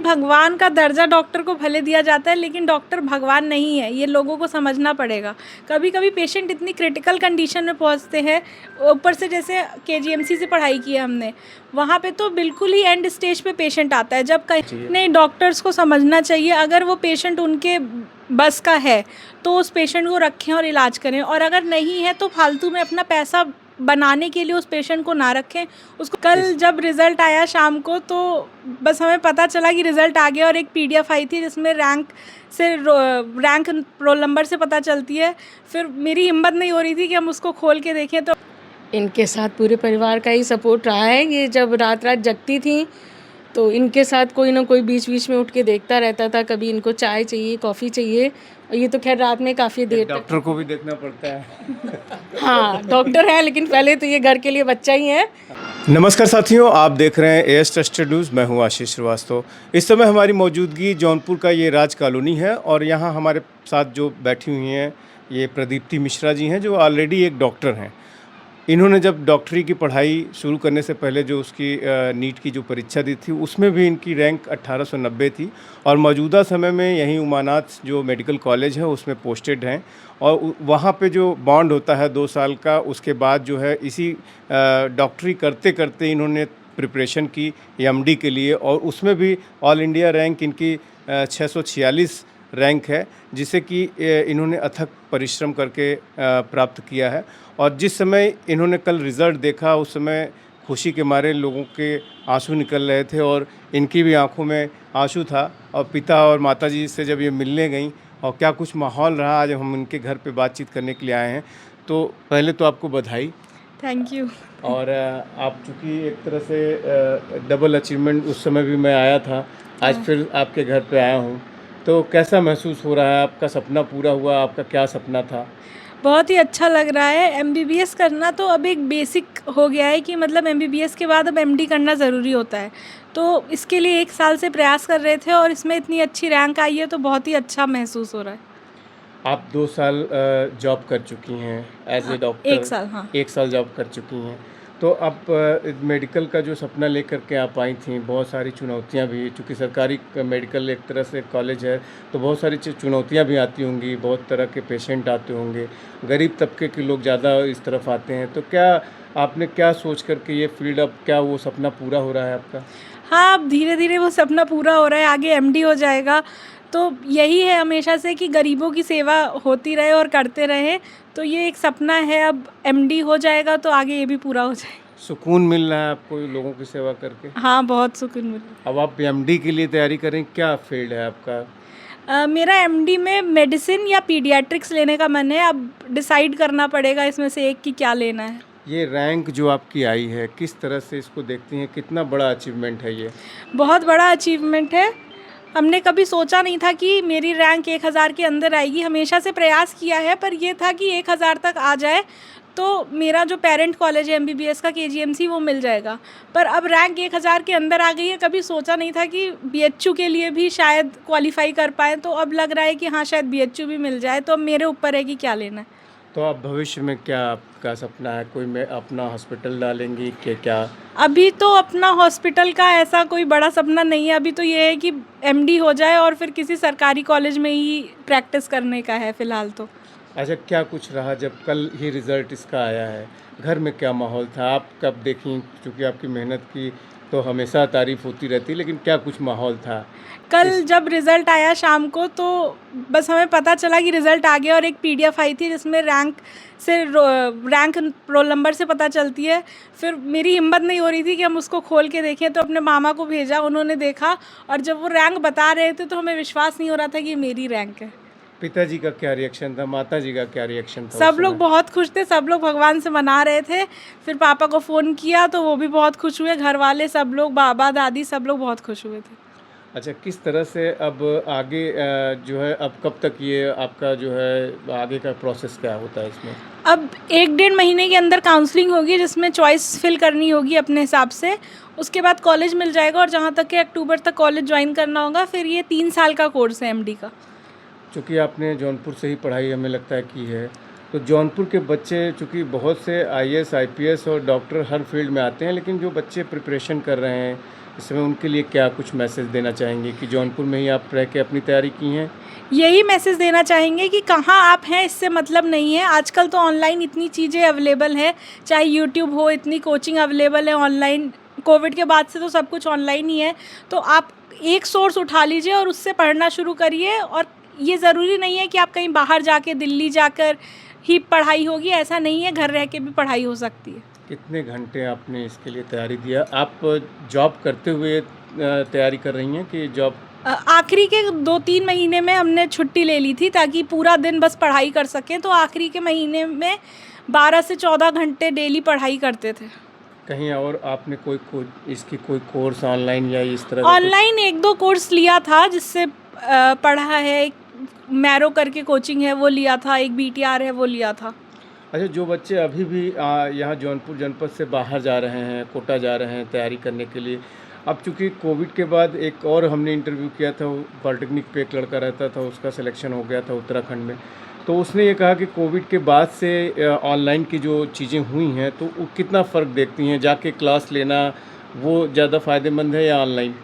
भगवान का दर्जा डॉक्टर को भले दिया जाता है, लेकिन डॉक्टर भगवान नहीं है, ये लोगों को समझना पड़ेगा। कभी कभी पेशेंट इतनी क्रिटिकल कंडीशन में पहुंचते हैं, ऊपर से जैसे केजीएमसी से पढ़ाई की है हमने, वहाँ पे तो बिल्कुल ही एंड स्टेज पे पेशेंट आता है, जब कहीं नहीं, डॉक्टर्स को समझना चाहिए अगर वो पेशेंट उनके बस का है तो उस पेशेंट को रखें और इलाज करें, और अगर नहीं है तो फालतू में अपना पैसा बनाने के लिए उस पेशेंट को ना रखें। उसको कल जब रिज़ल्ट आया शाम को, तो बस हमें पता चला कि रिज़ल्ट आ गया, और एक पीडीएफ आई थी जिसमें रैंक रोल नंबर से पता चलती है। फिर मेरी हिम्मत नहीं हो रही थी कि हम उसको खोल के देखें। तो इनके साथ पूरे परिवार का ही सपोर्ट रहा है। ये जब रात रात जगती थी तो इनके साथ कोई ना कोई बीच बीच में उठ के देखता रहता था, कभी इनको चाय चाहिए, कॉफ़ी चाहिए। और ये तो खैर रात में काफ़ी देर तक, डॉक्टर को भी देखना पड़ता है। हाँ डॉक्टर है, लेकिन पहले तो ये घर के लिए बच्चा ही है। नमस्कार साथियों, आप देख रहे हैं एएस ट्रस्टेड न्यूज़। मैं हूं आशीष श्रीवास्तव। इस समय हमारी मौजूदगी जौनपुर का ये राज कॉलोनी है, और यहाँ हमारे साथ जो बैठी हुई हैं ये प्रदीप्ति मिश्रा जी हैं, जो ऑलरेडी एक डॉक्टर हैं। इन्होंने जब डॉक्टरी की पढ़ाई शुरू करने से पहले जो उसकी नीट की जो परीक्षा दी थी, उसमें भी इनकी रैंक 1890 थी, और मौजूदा समय में यहीं उमानाथ जो मेडिकल कॉलेज है उसमें पोस्टेड हैं। और वहाँ पे जो बॉन्ड होता है 2 साल का, उसके बाद जो है इसी डॉक्टरी करते करते इन्होंने प्रिपरेशन की एमडी के लिए, और उसमें भी ऑल इंडिया रैंक इनकी 646 रैंक है, जिसे कि इन्होंने अथक परिश्रम करके प्राप्त किया है। और जिस समय इन्होंने कल रिज़ल्ट देखा, उस समय खुशी के मारे लोगों के आंसू निकल रहे थे, और इनकी भी आंखों में आंसू था। और पिता और माताजी से जब ये मिलने गईं, और क्या कुछ माहौल रहा, आज हम इनके घर पे बातचीत करने के लिए आए हैं। तो पहले तो आपको बधाई। Thank you. और आप चूँकि एक तरह से डबल अचीवमेंट, उस समय भी मैं आया था, आज फिर आपके घर पे आया हूँ, तो कैसा महसूस हो रहा है? आपका सपना पूरा हुआ? आपका क्या सपना था? बहुत ही अच्छा लग रहा है। एमबीबीएस करना तो अब एक बेसिक हो गया है कि मतलब एमबीबीएस के बाद अब एमडी करना ज़रूरी होता है। तो इसके लिए 1 साल से प्रयास कर रहे थे, और इसमें इतनी अच्छी रैंक आई है तो बहुत ही अच्छा महसूस हो रहा है। आप 2 साल जॉब कर चुकी हैं एज ए डॉक्टर। 1 साल, हाँ। 1 साल जॉब कर चुकी हैं। तो आप मेडिकल का जो सपना लेकर के आप आई थीं, बहुत सारी चुनौतियां भी, चूँकि सरकारी मेडिकल एक तरह से कॉलेज है, तो बहुत सारी चुनौतियां भी आती होंगी, बहुत तरह के पेशेंट आते होंगे, गरीब तबके के लोग ज़्यादा इस तरफ आते हैं। तो क्या आपने क्या सोच करके ये फील्ड, अब क्या वो सपना पूरा हो रहा है आपका? हाँ, अब धीरे-धीरे वो सपना पूरा हो रहा है, आगे एमडी हो जाएगा। तो यही है हमेशा से कि गरीबों की सेवा होती रहे और करते रहें। तो ये एक सपना है, अब एमडी हो जाएगा तो आगे ये भी पूरा हो जाएगा। सुकून मिल रहा है आपको ये लोगों की सेवा करके? हाँ, बहुत सुकून मिल रहा है। अब आप एमडी के लिए तैयारी करें, क्या फील्ड है आपका? मेरा एमडी में मेडिसिन या पीडियाट्रिक्स लेने का मन है, अब डिसाइड करना पड़ेगा इसमें से एक कि क्या लेना है। ये रैंक जो आपकी आई है, किस तरह से इसको देखती हैं? कितना बड़ा अचीवमेंट है ये? बहुत बड़ा अचीवमेंट है। हमने कभी सोचा नहीं था कि मेरी रैंक 1000 के अंदर आएगी। हमेशा से प्रयास किया है, पर ये था कि 1000 तक आ जाए तो मेरा जो पेरेंट कॉलेज है एमबीबीएस का केजीएमसी, वो मिल जाएगा। पर अब रैंक 1000 के अंदर आ गई है। कभी सोचा नहीं था कि बीएचयू के लिए भी शायद क्वालिफाई कर पाएँ, तो अब लग रहा है कि हाँ, शायद बीएचयू भी मिल जाए। तो अब मेरे ऊपर है कि क्या लेना है। तो आप भविष्य में क्या आपका सपना है? कोई में अपना हॉस्पिटल डालेंगी कि क्या? अभी तो अपना हॉस्पिटल का ऐसा कोई बड़ा सपना नहीं है। अभी तो ये है कि एमडी हो जाए और फिर किसी सरकारी कॉलेज में ही प्रैक्टिस करने का है फ़िलहाल तो। अच्छा, क्या कुछ रहा जब कल ही रिज़ल्ट इसका आया है? घर में क्या माहौल था? आप कब देखीं? चूँकि आपकी मेहनत की तो हमेशा तारीफ़ होती रहती है, लेकिन क्या कुछ माहौल था? कल जब रिज़ल्ट आया शाम को, तो बस हमें पता चला कि रिज़ल्ट आ गया, और एक पीडीएफ आई थी जिसमें रैंक रोल नंबर से पता चलती है। फिर मेरी हिम्मत नहीं हो रही थी कि हम उसको खोल के देखें, तो अपने मामा को भेजा, उन्होंने देखा, और जब वो रैंक बता रहे थे तो हमें विश्वास नहीं हो रहा था कि ये मेरी रैंक है। पिताजी का क्या रिएक्शन था? माताजी का क्या रिएक्शन था? सब लोग बहुत खुश थे, सब लोग भगवान से मना रहे थे। फिर पापा को फ़ोन किया तो वो भी बहुत खुश हुए, घर वाले सब लोग, बाबा दादी सब लोग बहुत खुश हुए थे। अच्छा, किस तरह से अब आगे जो है, अब कब तक ये आपका जो है आगे का प्रोसेस क्या होता है इसमें? अब 1 डेढ़ महीने के अंदर काउंसलिंग होगी, जिसमें चॉइस फिल करनी होगी अपने हिसाब से। उसके बाद कॉलेज मिल जाएगा, और जहाँ तक कि अक्टूबर तक कॉलेज ज्वाइन करना होगा। फिर ये 3 साल का कोर्स है एमडी का। चूँकि आपने जौनपुर से ही पढ़ाई हमें लगता है की है, तो जौनपुर के बच्चे, चूँकि बहुत से आईएएस, आईपीएस और डॉक्टर हर फील्ड में आते हैं, लेकिन जो बच्चे प्रिपरेशन कर रहे हैं इस समय उनके लिए क्या कुछ मैसेज देना चाहेंगे कि जौनपुर में ही आप रह के अपनी तैयारी की हैं? यही मैसेज देना चाहेंगे कि कहाँ आप हैं इससे मतलब नहीं है। आजकल तो ऑनलाइन इतनी चीज़ें अवेलेबल हैं, चाहे यूट्यूब हो, इतनी कोचिंग अवेलेबल है ऑनलाइन। कोविड के बाद से तो सब कुछ ऑनलाइन ही है, तो आप एक सोर्स उठा लीजिए और उससे पढ़ना शुरू करिए। और ये ज़रूरी नहीं है कि आप कहीं बाहर जाके, दिल्ली जाकर ही पढ़ाई होगी, ऐसा नहीं है, घर रह के भी पढ़ाई हो सकती है। कितने घंटे आपने इसके लिए तैयारी दिया? आप जॉब करते हुए तैयारी कर रही हैं कि जॉब? आखिरी के 2-3 महीने में हमने छुट्टी ले ली थी ताकि पूरा दिन बस पढ़ाई कर सकें, तो आखिरी के महीने में 12 से 14 घंटे डेली पढ़ाई करते थे। कहीं और आपने इसकी कोई कोर्स ऑनलाइन या इस तरह का ऑनलाइन 1-2 कोर्स लिया था, जिससे पढ़ा है। एक मैरो करके कोचिंग है, वो लिया था। एक BTR है, वो लिया था। अच्छा, जो बच्चे अभी भी यहाँ जौनपुर जनपद से बाहर जा रहे हैं, कोटा जा रहे हैं तैयारी करने के लिए, अब चूँकि कोविड के बाद एक और हमने इंटरव्यू किया था, वो पॉलिटेक्निक पे एक लड़का रहता था, उसका सिलेक्शन हो गया था उत्तराखंड में। तो उसने ये कहा कि कोविड के बाद से ऑनलाइन की जो चीज़ें हुई हैं, तो वो कितना फ़र्क देखती हैं? जाके क्लास लेना वो ज़्यादा फ़ायदेमंद है या ऑनलाइन?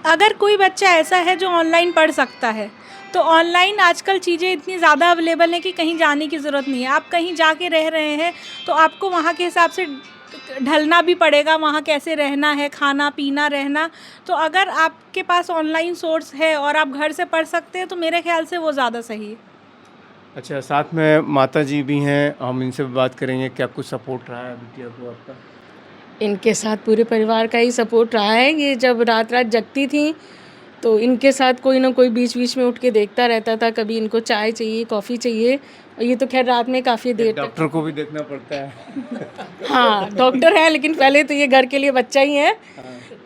अगर कोई बच्चा ऐसा है जो ऑनलाइन पढ़ सकता है, तो ऑनलाइन आजकल चीज़ें इतनी ज़्यादा अवेलेबल हैं कि कहीं जाने की ज़रूरत नहीं है। आप कहीं जाके रह रहे हैं तो आपको वहाँ के हिसाब से ढलना भी पड़ेगा, वहाँ कैसे रहना है, खाना पीना रहना। तो अगर आपके पास ऑनलाइन सोर्स है और आप घर से पढ़ सकते हैं, तो मेरे ख्याल से वो ज़्यादा सही है। अच्छा, साथ में माता जी भी हैं, हम इनसे भी बात करेंगे। क्या कुछ सपोर्ट रहा है बिटिया को आपका? इनके साथ पूरे परिवार का ही सपोर्ट रहा है। ये जब रात रात जगती थी तो इनके साथ कोई ना कोई बीच बीच में उठ के देखता रहता था, कभी इनको चाय चाहिए, कॉफ़ी चाहिए। और ये तो खैर रात में काफ़ी देर तक। डॉक्टर को भी देखना पड़ता है। हाँ, डॉक्टर है, लेकिन पहले तो ये घर के लिए बच्चा ही है,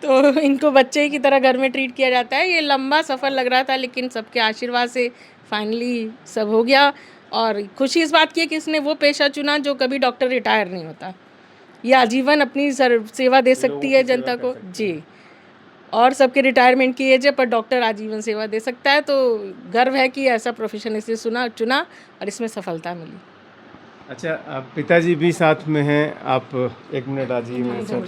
तो इनको बच्चे की तरह घर में ट्रीट किया जाता है। ये लंबा सफ़र लग रहा था, लेकिन सबके आशीर्वाद से फाइनली सब हो गया। और खुशी इस बात की है कि इसने वो पेशा चुना जो कभी डॉक्टर रिटायर नहीं होता। ये आजीवन अपनी सेवा दे सकती है जनता को जी। और सबके रिटायरमेंट की एज है, पर डॉक्टर आजीवन सेवा दे सकता है। तो गर्व है कि ऐसा प्रोफेशन इसे चुना और इसमें सफलता मिली। अच्छा, आप पिताजी भी साथ में हैं। आप एक मिनट आ जाइए मेरे साथ।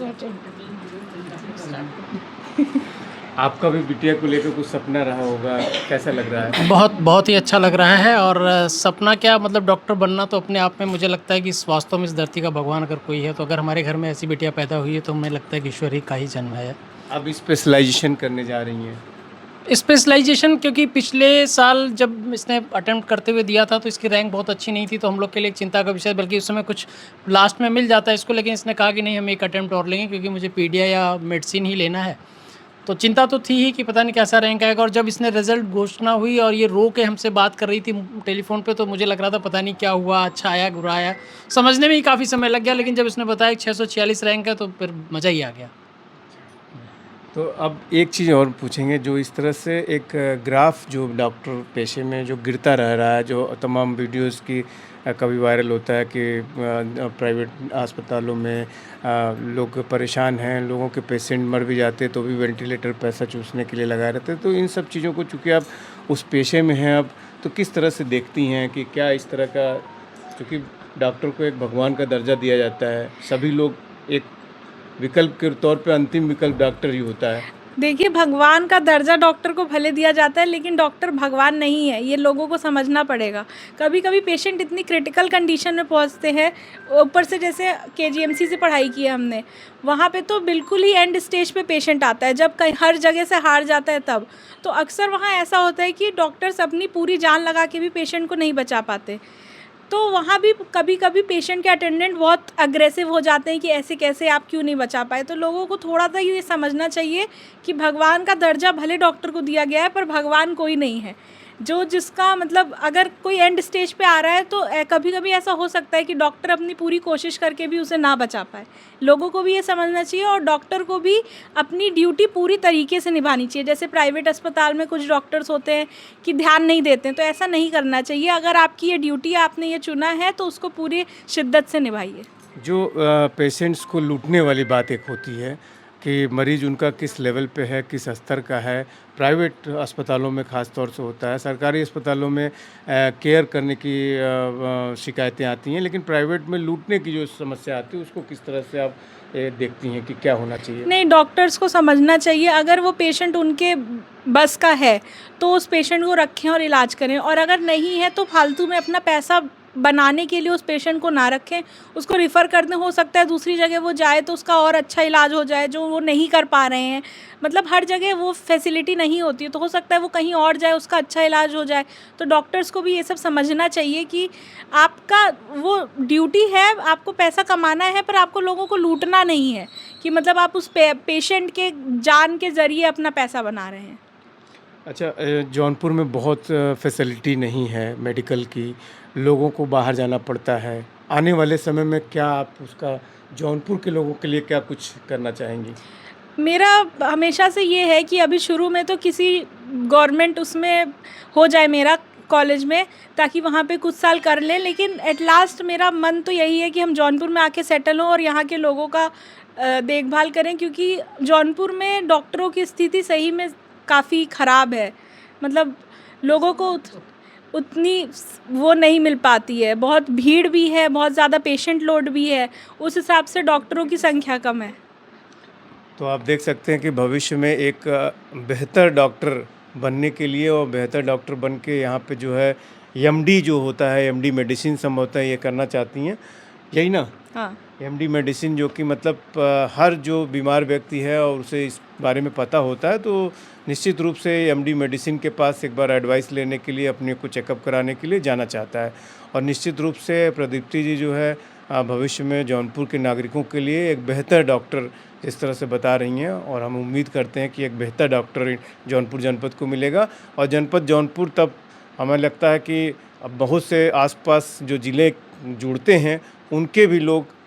आपका भी बिटिया को लेकर कुछ सपना रहा होगा, कैसा लग रहा है? बहुत ही अच्छा लग रहा है। और सपना क्या, मतलब डॉक्टर बनना तो अपने आप में मुझे लगता है कि वास्तव में इस धरती का भगवान अगर कोई है, तो अगर हमारे घर में ऐसी बिटिया पैदा हुई है तो हमें लगता है कि ईश्वर ही का ही जन्म है। अब स्पेशलाइजेशन करने जा रही हैं? स्पेशलाइजेशन, क्योंकि पिछले साल जब इसने अटेम्प्ट करते हुए दिया था तो इसकी रैंक बहुत अच्छी नहीं थी, तो हम लोग के लिए एक चिंता का विषय, बल्कि उस समय कुछ लास्ट में मिल जाता है इसको, लेकिन इसने कहा कि नहीं, हम एक अटेम्प्ट और लेंगे क्योंकि मुझे पीडिया या मेडिसिन ही लेना है। तो चिंता तो थी ही कि पता नहीं कैसा रैंक आएगा। और जब इसने रिजल्ट घोषणा हुई और ये रो के हमसे बात कर रही थी टेलीफोन पे, तो मुझे लग रहा था पता नहीं क्या हुआ, अच्छा आया बुरा आया, समझने में ही काफ़ी समय लग गया। लेकिन जब इसने बताया 646 रैंक है तो फिर मज़ा ही आ गया। तो अब एक चीज़ और पूछेंगे, जो इस तरह से एक ग्राफ जो डॉक्टर पेशे में जो गिरता रह रहा है, जो तमाम वीडियोस की कभी वायरल होता है कि प्राइवेट अस्पतालों में लोग परेशान हैं, लोगों के पेशेंट मर भी जाते तो भी वेंटिलेटर पैसा चूसने के लिए लगाए रहते। तो इन सब चीज़ों को चूँकि आप उस पेशे में हैं अब, तो किस तरह से देखती हैं कि क्या इस तरह का, चूँकि डॉक्टर को एक भगवान का दर्जा दिया जाता है, सभी लोग एक विकल्प के तौर पे अंतिम विकल्प डॉक्टर ही होता है। देखिए, भगवान का दर्जा डॉक्टर को भले दिया जाता है, लेकिन डॉक्टर भगवान नहीं है, ये लोगों को समझना पड़ेगा। कभी कभी पेशेंट इतनी क्रिटिकल कंडीशन में पहुंचते हैं, ऊपर से जैसे KGMC से पढ़ाई की है हमने, वहाँ पे तो बिल्कुल ही एंड स्टेज पे पेशेंट आता है, जब कहीं हर जगह से हार जाता है तब। तो अक्सर वहाँ ऐसा होता है कि डॉक्टर्स अपनी पूरी जान लगा के भी पेशेंट को नहीं बचा पाते। तो वहाँ भी कभी कभी पेशेंट के अटेंडेंट बहुत अग्रेसिव हो जाते हैं कि ऐसे कैसे, आप क्यों नहीं बचा पाए। तो लोगों को थोड़ा सा ये समझना चाहिए कि भगवान का दर्जा भले डॉक्टर को दिया गया है, पर भगवान कोई नहीं है। जो जिसका मतलब, अगर कोई एंड स्टेज पे आ रहा है तो कभी कभी ऐसा हो सकता है कि डॉक्टर अपनी पूरी कोशिश करके भी उसे ना बचा पाए। लोगों को भी ये समझना चाहिए और डॉक्टर को भी अपनी ड्यूटी पूरी तरीके से निभानी चाहिए। जैसे प्राइवेट अस्पताल में कुछ डॉक्टर्स होते हैं कि ध्यान नहीं देते हैं, तो ऐसा नहीं करना चाहिए। अगर आपकी ये ड्यूटी, आपने ये चुना है, तो उसको पूरी शिद्दत से निभाइए। जो पेशेंट्स को लूटने वाली बात एक होती है, कि मरीज़ उनका किस लेवल पे है, किस स्तर का है। प्राइवेट अस्पतालों में ख़ास तौर से होता है, सरकारी अस्पतालों में केयर करने की शिकायतें आती हैं, लेकिन प्राइवेट में लूटने की जो समस्या आती है, उसको किस तरह से आप देखती हैं कि क्या होना चाहिए? नहीं, डॉक्टर्स को समझना चाहिए, अगर वो पेशेंट उनके बस का है तो उस पेशेंट को रखें और इलाज करें, और अगर नहीं है तो फालतू में अपना पैसा बनाने के लिए उस पेशेंट को ना रखें, उसको रिफ़र कर दें। हो सकता है दूसरी जगह वो जाए तो उसका और अच्छा इलाज हो जाए जो वो नहीं कर पा रहे हैं। मतलब हर जगह वो फैसिलिटी नहीं होती है, तो हो सकता है वो कहीं और जाए, उसका अच्छा इलाज हो जाए। तो डॉक्टर्स को भी ये सब समझना चाहिए कि आपका वो ड्यूटी है, आपको पैसा कमाना है, पर आपको लोगों को लूटना नहीं है कि मतलब आप उस पेशेंट के जान के ज़रिए अपना पैसा बना रहे हैं। अच्छा, जौनपुर में बहुत फैसिलिटी नहीं है मेडिकल की, लोगों को बाहर जाना पड़ता है। आने वाले समय में क्या आप उसका जौनपुर के लोगों के लिए क्या कुछ करना चाहेंगी? मेरा हमेशा से ये है कि अभी शुरू में तो किसी गवर्नमेंट उसमें हो जाए मेरा कॉलेज में, ताकि वहाँ पे कुछ साल कर लें, लेकिन एट लास्ट मेरा मन तो यही है कि हम जौनपुर में आके सेटल हों और यहाँ के लोगों का देखभाल करें, क्योंकि जौनपुर में डॉक्टरों की स्थिति सही में काफ़ी ख़राब है। मतलब लोगों को उतनी वो नहीं मिल पाती है, बहुत भीड़ भी है, बहुत ज़्यादा पेशेंट लोड भी है, उस हिसाब से डॉक्टरों की संख्या कम है। तो आप देख सकते हैं कि भविष्य में एक बेहतर डॉक्टर बनने के लिए और बेहतर डॉक्टर बन के यहाँ पे जो है एमडी जो होता है, एमडी मेडिसिन संभवतः ये करना चाहती हैं, यही ना? हाँ। एमडी मेडिसिन जो कि मतलब हर जो बीमार व्यक्ति है और उसे इस बारे में पता होता है, तो निश्चित रूप से एमडी मेडिसिन के पास एक बार एडवाइस लेने के लिए, अपने को चेकअप कराने के लिए जाना चाहता है। और निश्चित रूप से प्रदीप्ति जी जो है भविष्य में जौनपुर के नागरिकों के लिए एक बेहतर डॉक्टर इस तरह से बता रही हैं, और हम उम्मीद करते हैं कि एक बेहतर डॉक्टर जौनपुर जनपद को मिलेगा। और जनपद जौनपुर तब हमें लगता है कि अब बहुत से आसपास जो ज़िले जुड़ते हैं उनके भी लोग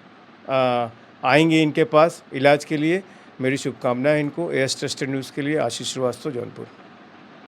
आएंगे इनके पास इलाज के लिए। मेरी शुभकामनाएं इनको। एएस ट्रस्टेड न्यूज़ के लिए आशीष श्रीवास्तव, जौनपुर।